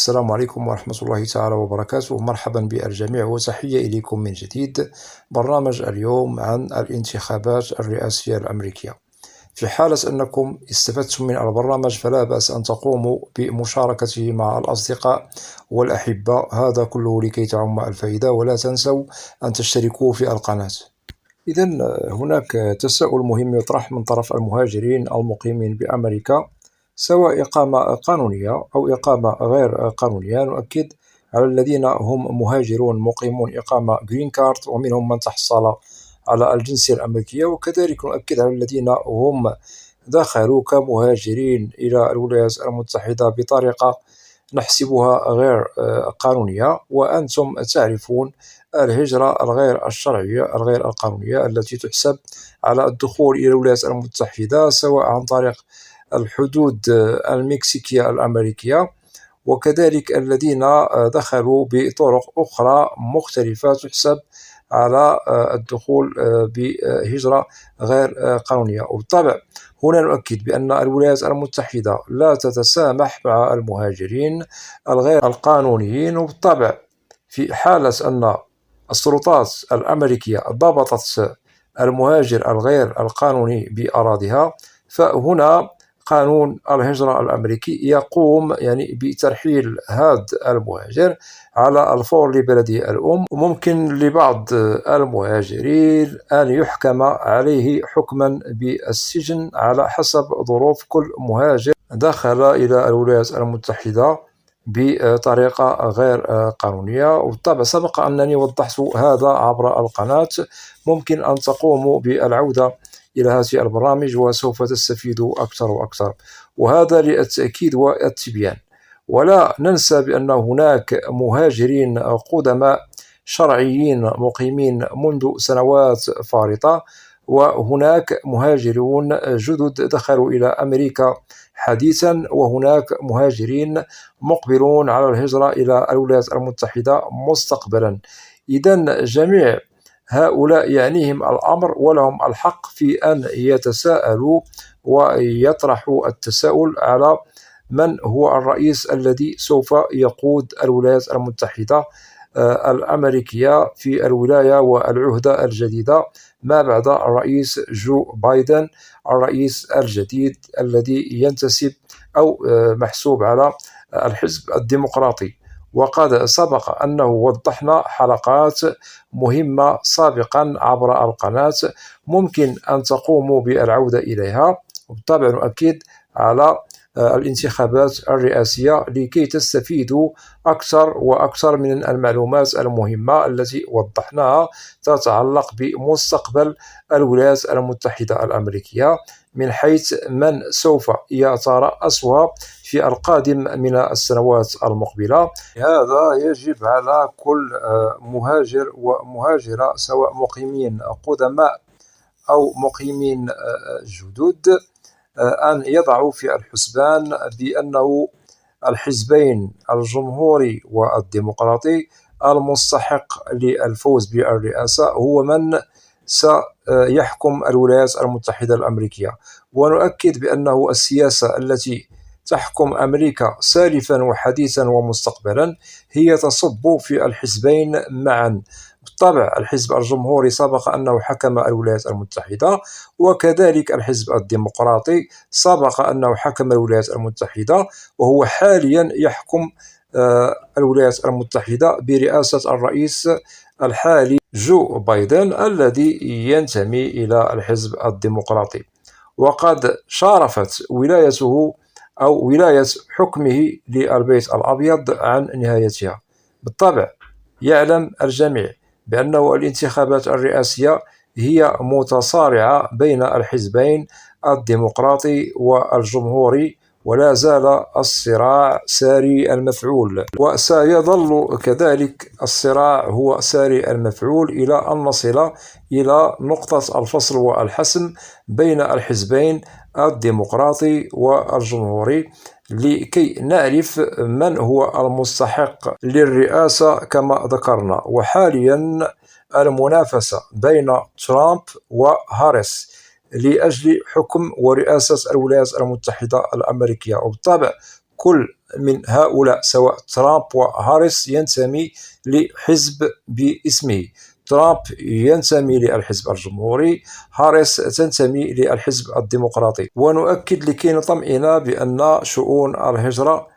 السلام عليكم ورحمة الله تعالى وبركاته. مرحبا بالجميع وتحية إليكم من جديد. برنامج اليوم عن الانتخابات الرئاسية الأمريكية. في حالة أنكم استفدتم من البرنامج فلا بأس أن تقوموا بمشاركته مع الأصدقاء والأحبة، هذا كله لكي تعم الفائدة. ولا تنسوا أن تشتركوا في القناة. إذن هناك تساؤل مهم يطرح من طرف المهاجرين المقيمين بأمريكا، سواء إقامة قانونية أو إقامة غير قانونية. نؤكد على الذين هم مهاجرون مقيمون إقامة جرين كارد، ومنهم من تحصل على الجنسية الأمريكية، وكذلك نؤكد على الذين هم دخلوا كمهاجرين إلى الولايات المتحدة بطريقة نحسبها غير قانونية. وأنتم تعرفون الهجرة الغير الشرعية الغير القانونية التي تحسب على الدخول إلى الولايات المتحدة، سواء عن طريق الحدود المكسيكية الأمريكية، وكذلك الذين دخلوا بطرق أخرى مختلفة تحسب على الدخول بهجرة غير قانونية. وبالطبع هنا نؤكد بأن الولايات المتحدة لا تتسامح مع المهاجرين الغير القانونيين. وبالطبع في حالة أن السلطات الأمريكية ضبطت المهاجر الغير القانوني بأراضيها، فهنا قانون الهجرة الأمريكي يقوم بترحيل هذا المهاجر على الفور لبلده الأم. وممكن لبعض المهاجرين أن يحكم عليه حكما بالسجن على حسب ظروف كل مهاجر دخل إلى الولايات المتحدة بطريقة غير قانونية. وبالطبع سبق أنني وضحت هذا عبر القناة. ممكن أن تقوموا بالعودة إلى هذه البرامج وسوف تستفيدوا أكثر وأكثر، وهذا للتأكيد والتبيان. ولا ننسى بأن هناك مهاجرين قدماء شرعيين مقيمين منذ سنوات فارطة، وهناك مهاجرون جدد دخلوا إلى أمريكا حديثا، وهناك مهاجرين مقبلون على الهجرة إلى الولايات المتحدة مستقبلا. إذن جميع هؤلاء يعنيهم الأمر ولهم الحق في أن يتساءلوا ويطرحوا التساؤل على من هو الرئيس الذي سوف يقود الولايات المتحدة الأمريكية في الولاية والعهدة الجديدة ما بعد الرئيس جو بايدن، الرئيس الجديد الذي ينتسب أو محسوب على الحزب الديمقراطي. وقد سبق أنه وضحنا حلقات مهمة سابقا عبر القناة، ممكن أن تقوموا بالعودة إليها. وبالطبع نؤكد على الانتخابات الرئاسية لكي تستفيدوا أكثر وأكثر من المعلومات المهمة التي وضحناها تتعلق بمستقبل الولايات المتحدة الأمريكية، من حيث من سوف يترأسها في القادم من السنوات المقبلة. هذا يجب على كل مهاجر ومهاجرة، سواء مقيمين قدماء أو مقيمين جدد، أن يضعوا في الحسبان بأنه الحزبين الجمهوري والديمقراطي المستحق للفوز بالرئاسة هو من سيحكم الولايات المتحدة الأمريكية. ونؤكد بأنه السياسة التي تحكم أمريكا سالفا وحديثا ومستقبلا هي تصب في الحزبين معا. بالطبع الحزب الجمهوري سبق أنه حكم الولايات المتحدة، وكذلك الحزب الديمقراطي سبق أنه حكم الولايات المتحدة، وهو حاليا يحكم الولايات المتحدة برئاسة الرئيس الحالي جو بايدن الذي ينتمي إلى الحزب الديمقراطي. وقد شارفت ولايته أو ولاية حكمه للبيت الأبيض عن نهايتها. بالطبع يعلم الجميع بأنه الانتخابات الرئاسية هي متصارعة بين الحزبين الديمقراطي والجمهوري، ولا زال الصراع ساري المفعول، وسيظل كذلك الصراع هو ساري المفعول إلى أن نصل إلى نقطة الفصل والحسم بين الحزبين الديمقراطي والجمهوري، لكي نعرف من هو المستحق للرئاسة كما ذكرنا. وحاليا المنافسة بين ترامب وهاريس لأجل حكم ورئاسة الولايات المتحدة الأمريكية. وبالطبع كل من هؤلاء سواء ترامب وهاريس ينتمي لحزب باسمه. ترامب ينتمي للحزب الجمهوري، هاريس تنتمي للحزب الديمقراطي. ونؤكد لكي نطمئن بأن شؤون الهجرة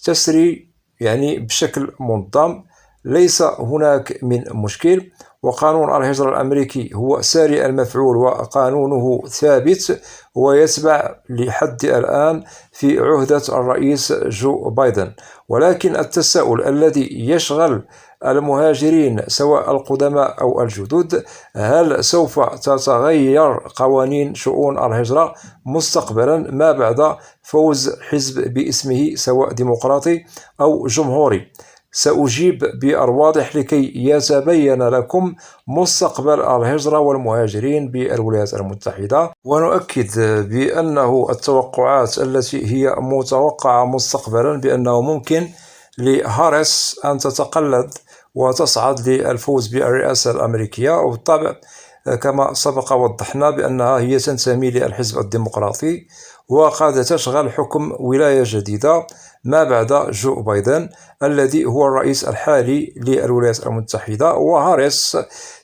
تسري بشكل منظم، ليس هناك من مشكل، وقانون الهجرة الأمريكي هو ساري المفعول وقانونه ثابت ويتبع لحد الآن في عهدة الرئيس جو بايدن. ولكن التساؤل الذي يشغل المهاجرين سواء القدماء أو الجدد: هل سوف تتغير قوانين شؤون الهجرة مستقبلا ما بعد فوز حزب باسمه سواء ديمقراطي أو جمهوري؟ سأجيب بالواضح لكي يتبين لكم مستقبل الهجرة والمهاجرين بالولايات المتحدة. ونؤكد بأنه التوقعات التي هي متوقعة مستقبلا بأنه ممكن لهاريس أن تتقلد وتصعد للفوز بالرئاسة الأمريكية، وبالطبع كما سبق وضحنا بأنها هي تنتمي للحزب الديمقراطي وقد تشغل حكم ولاية جديدة ما بعد جو بايدن الذي هو الرئيس الحالي للولايات المتحدة. وهاريس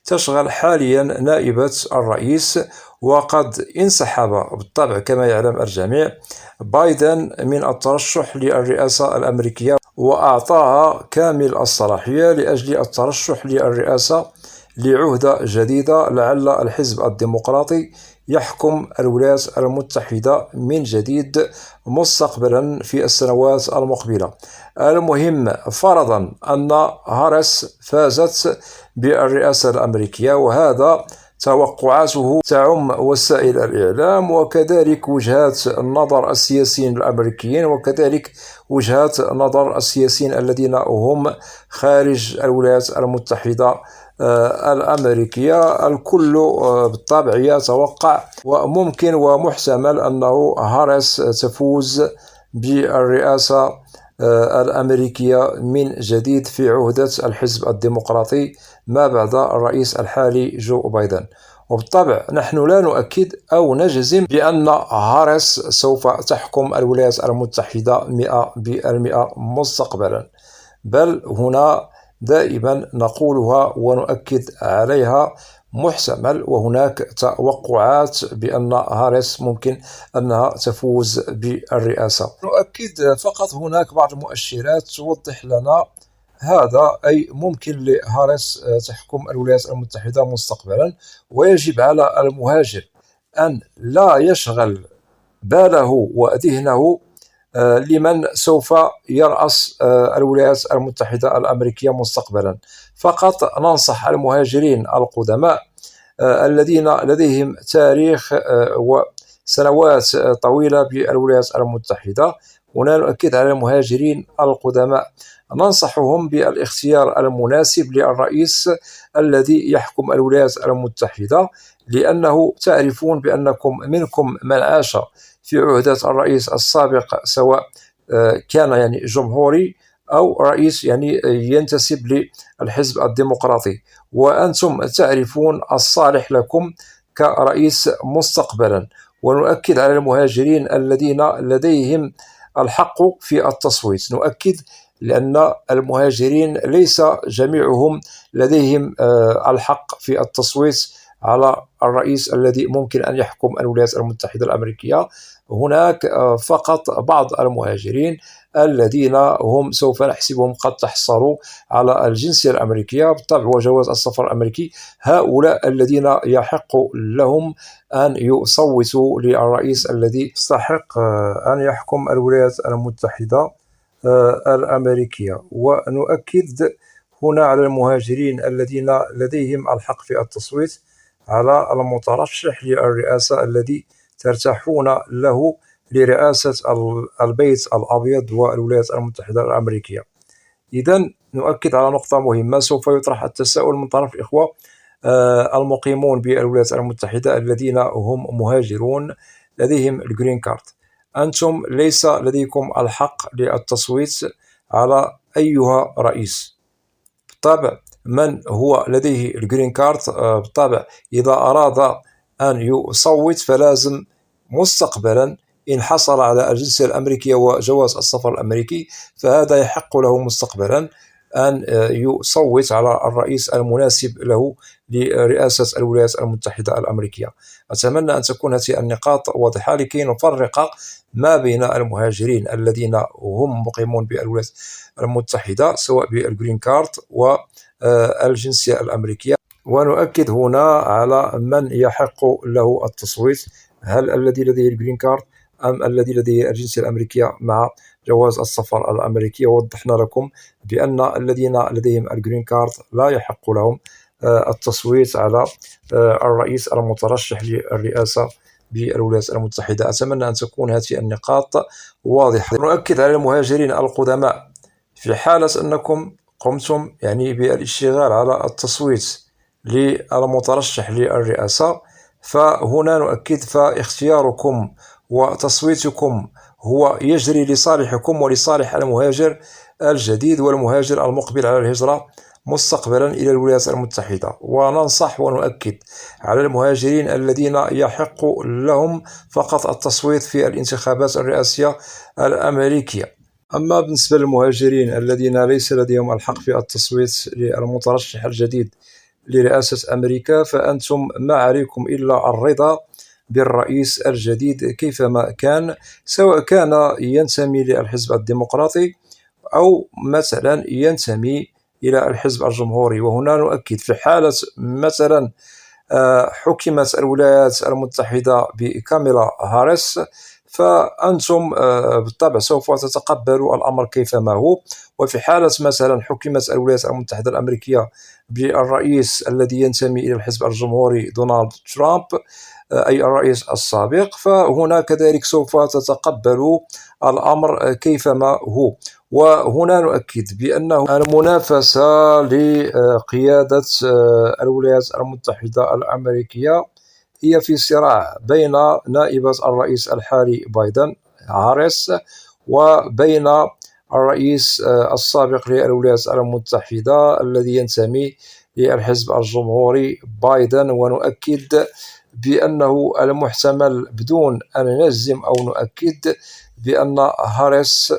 تشغل حاليا نائبة الرئيس، وقد انسحب بالطبع كما يعلم الجميع بايدن من الترشح للرئاسة الأمريكية، وأعطاها كامل الصلاحية لأجل الترشح للرئاسة لعهدة جديدة لعل الحزب الديمقراطي يحكم الولايات المتحدة من جديد مستقبلا في السنوات المقبلة. المهم فرضا أن هاريس فازت بالرئاسة الأمريكية، وهذا توقعاته تعم وسائل الإعلام وكذلك وجهات النظر السياسيين الأمريكيين وكذلك وجهات نظر السياسيين الذين هم خارج الولايات المتحدة الأمريكية. الكل بالطبع يتوقع وممكن ومحتمل أنه هاريس تفوز بالرئاسة الأمريكية من جديد في عهدة الحزب الديمقراطي ما بعد الرئيس الحالي جو بايدن. وبالطبع نحن لا نؤكد أو نجزم بأن هاريس سوف تحكم الولايات المتحدة 100% مستقبلا، بل هنا دائما نقولها ونؤكد عليها محتمل، وهناك توقعات بأن هاريس ممكن أنها تفوز بالرئاسة. نؤكد فقط هناك بعض المؤشرات توضح لنا هذا، أي ممكن لهاريس تحكم الولايات المتحدة مستقبلا، ويجب على المهاجر أن لا يشغل باله وذهنه لمن سوف يرأس الولايات المتحدة الأمريكية مستقبلا. فقط ننصح المهاجرين القدماء الذين لديهم تاريخ وسنوات طويلة بالولايات المتحدة. هنا نؤكد على المهاجرين القدماء، ننصحهم بالاختيار المناسب للرئيس الذي يحكم الولايات المتحدة، لأنه تعرفون بأنكم منكم من عاش في عهدة الرئيس السابق سواء كان جمهوري أو رئيس ينتسب للحزب الديمقراطي، وأنتم تعرفون الصالح لكم كرئيس مستقبلا. ونؤكد على المهاجرين الذين لديهم الحق في التصويت، نؤكد لأن المهاجرين ليس جميعهم لديهم الحق في التصويت على الرئيس الذي ممكن أن يحكم الولايات المتحدة الأمريكية. هناك فقط بعض المهاجرين الذين هم سوف نحسبهم قد تحصلوا على الجنسية الأمريكية بالطبع وجواز السفر الأمريكي، هؤلاء الذين يحق لهم أن يصوتوا للرئيس الذي يستحق أن يحكم الولايات المتحدة الأمريكية. ونؤكد هنا على المهاجرين الذين لديهم الحق في التصويت على المترشح للرئاسة الذي ترتاحون له لرئاسة البيت الأبيض والولايات المتحدة الأمريكية. إذن نؤكد على نقطة مهمة، سوف يطرح التساؤل من طرف الإخوة المقيمون بالولايات المتحدة الذين هم مهاجرون لديهم الجرين كارد: أنتم ليس لديكم الحق للتصويت على أيها رئيس. بالطبع من هو لديه الجرين كارد بالطبع إذا أراد أن يصوت فلازم مستقبلا إن حصل على الجنسية الأمريكية وجواز السفر الأمريكي، فهذا يحق له مستقبلا أن يصوت على الرئيس المناسب له لرئاسة الولايات المتحدة الأمريكية. أتمنى أن تكون هذه النقاط واضحة لكي نفرق ما بين المهاجرين الذين هم مقيمون بالولايات المتحدة سواء بالجرين كارد والجنسية الأمريكية، ونؤكد هنا على من يحق له التصويت، هل الذي لديه الجرين كارد أم الذي لديه الجنسية الأمريكية مع جواز السفر الأمريكي. ووضحنا لكم بأن الذين لديهم الجرين كارد لا يحق لهم التصويت على الرئيس المترشح للرئاسة بالولايات المتحدة. أتمنى أن تكون هذه النقاط واضحة. نؤكد على المهاجرين القدماء في حالة أنكم قمتم بالاشتغال على التصويت للمترشح للرئاسة، فهنا نؤكد فاختياركم وتصويتكم هو يجري لصالحكم ولصالح المهاجر الجديد والمهاجر المقبل على الهجرة مستقبلا إلى الولايات المتحدة. وننصح ونؤكد على المهاجرين الذين يحق لهم فقط التصويت في الانتخابات الرئاسية الأمريكية. أما بالنسبة للمهاجرين الذين ليس لديهم الحق في التصويت للمترشح الجديد لرئاسة أمريكا، فأنتم ما عليكم إلا الرضا بالرئيس الجديد كيفما كان، سواء كان ينتمي للحزب الديمقراطي أو مثلا ينتمي إلى الحزب الجمهوري. وهنا نؤكد في حالة مثلا حكمت الولايات المتحدة بكاميلا هاريس، فأنتم بالطبع سوف تتقبلوا الأمر كيفما هو. وفي حالة مثلا حكمت الولايات المتحدة الأمريكية بالرئيس الذي ينتمي إلى الحزب الجمهوري دونالد ترامب أي الرئيس السابق، فهنا كذلك سوف تتقبلوا الأمر كيفما هو. وهنا نؤكد بأنه المنافسة لقيادة الولايات المتحدة الأمريكية هي في صراع بين نائبة الرئيس الحالي بايدن هاريس وبين الرئيس السابق للولايات المتحدة الذي ينتمي للحزب الجمهوري بايدن. ونؤكد بأنه المحتمل بدون أن نجزم أو نؤكد بأن هاريس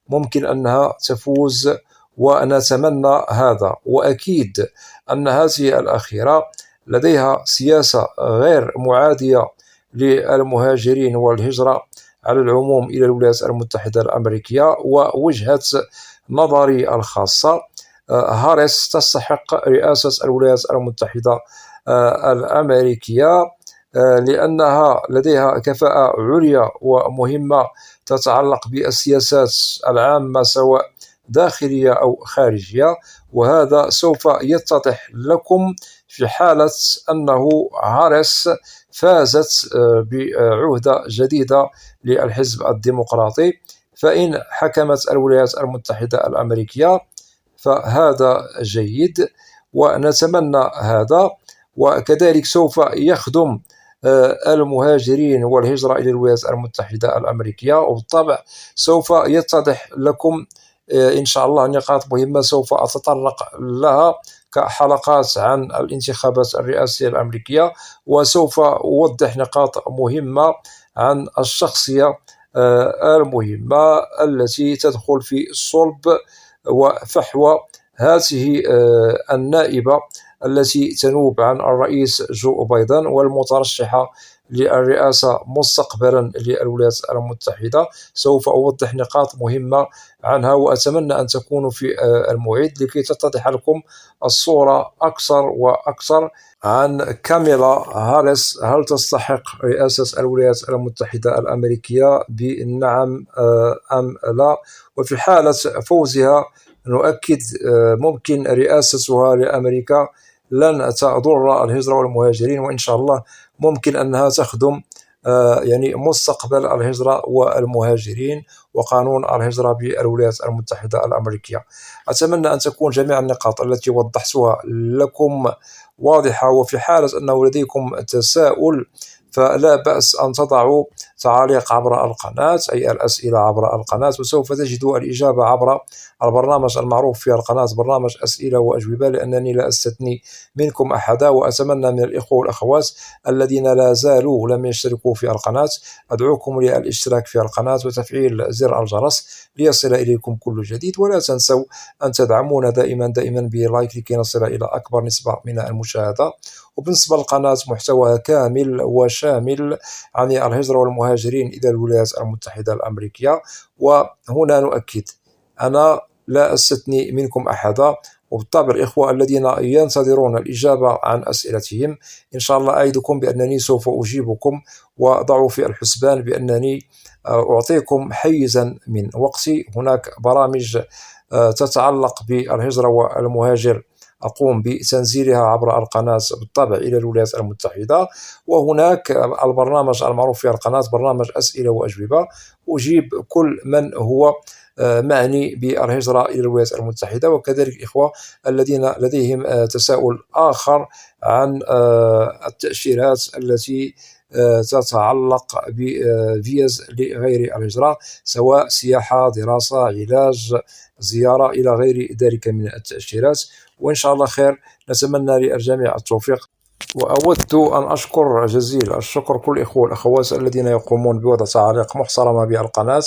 ممكن أنها تفوز، ونتمنى هذا. وأكيد أن هذه الأخيرة لديها سياسة غير معادية للمهاجرين والهجرة على العموم إلى الولايات المتحدة الأمريكية. ووجهة نظري الخاصة، هاريس تستحق رئاسة الولايات المتحدة الأمريكية لأنها لديها كفاءة عليا ومهمة تتعلق بالسياسات العامة سواء داخلية أو خارجية، وهذا سوف يتضح لكم في حالة أنه هاريس فازت بعهدة جديدة للحزب الديمقراطي. فإن حكمت الولايات المتحدة الأمريكية فهذا جيد ونتمنى هذا، وكذلك سوف يخدم المهاجرين والهجرة إلى الولايات المتحدة الأمريكية. وبالطبع سوف يتضح لكم إن شاء الله نقاط مهمة سوف أتطرق لها كحلقات عن الانتخابات الرئاسية الأمريكية، وسوف أوضح نقاط مهمة عن الشخصية المهمة التي تدخل في صلب وفحوى هذه النائبة التي تنوب عن الرئيس جو بايدن والمترشحة للرئاسة مستقبلا للولايات المتحدة. سوف أوضح نقاط مهمة عنها، وأتمنى أن تكونوا في الموعد لكي تتضح لكم الصورة أكثر وأكثر عن كاميلا هاريس. هل تستحق رئاسة الولايات المتحدة الأمريكية بنعم أم لا؟ وفي حالة فوزها نؤكد ممكن رئاستها لأمريكا لن تضر الهجرة والمهاجرين، وإن شاء الله ممكن أنها تخدم مستقبل الهجرة والمهاجرين وقانون الهجرة بالولايات المتحدة الأمريكية. أتمنى أن تكون جميع النقاط التي وضحتها لكم واضحة، وفي حالة أنه لديكم تساؤل فلا بأس أن تضعوا تعاليق عبر القناة، أي الأسئلة عبر القناة، وسوف تجد الإجابة عبر البرنامج المعروف في القناة، برنامج أسئلة وأجوبة، لأنني لا أستثني منكم أحدا. وأتمنى من الإخوة والأخوات الذين لا زالوا لم يشتركوا في القناة، أدعوكم للاشتراك في القناة وتفعيل زر الجرس ليصل إليكم كل جديد. ولا تنسوا أن تدعمونا دائما بلايك لكي نصل إلى أكبر نسبة من المشاهدة. وبالنسبة للقناة محتواها كامل وشامل عن الهجرة والمهاجرين إلى الولايات المتحدة الأمريكية. وهنا نؤكد، أنا لا أستثني منكم أحدا، وبالطبع الإخوة الذين ينتظرون الإجابة عن أسئلتهم إن شاء الله أعدكم بأنني سوف أجيبكم. وضعوا في الحسبان بأنني أعطيكم حيزا من وقتي. هناك برامج تتعلق بالهجرة والمهاجر أقوم بتنزيلها عبر القناة بالطبع إلى الولايات المتحدة، وهناك البرنامج المعروف في القناة برنامج أسئلة وأجوبة، أجيب كل من هو معني بالهجرة إلى الولايات المتحدة. وكذلك إخوة الذين لديهم تساؤل آخر عن التأشيرات التي تتعلق بفيز لغير الهجرة، سواء سياحة، دراسة، علاج، زيارة إلى غير ذلك من التأشيرات. وإن شاء الله خير، نتمنى للجميع التوفيق. وأود أن أشكر جزيل الشكر كل الإخوة والأخوات الذين يقومون بوضع تعاليق محترمة بالقناة.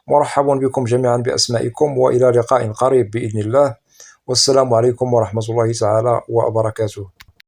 مرحبا بكم جميعا بأسمائكم، وإلى لقاء قريب بإذن الله، والسلام عليكم ورحمة الله تعالى وبركاته.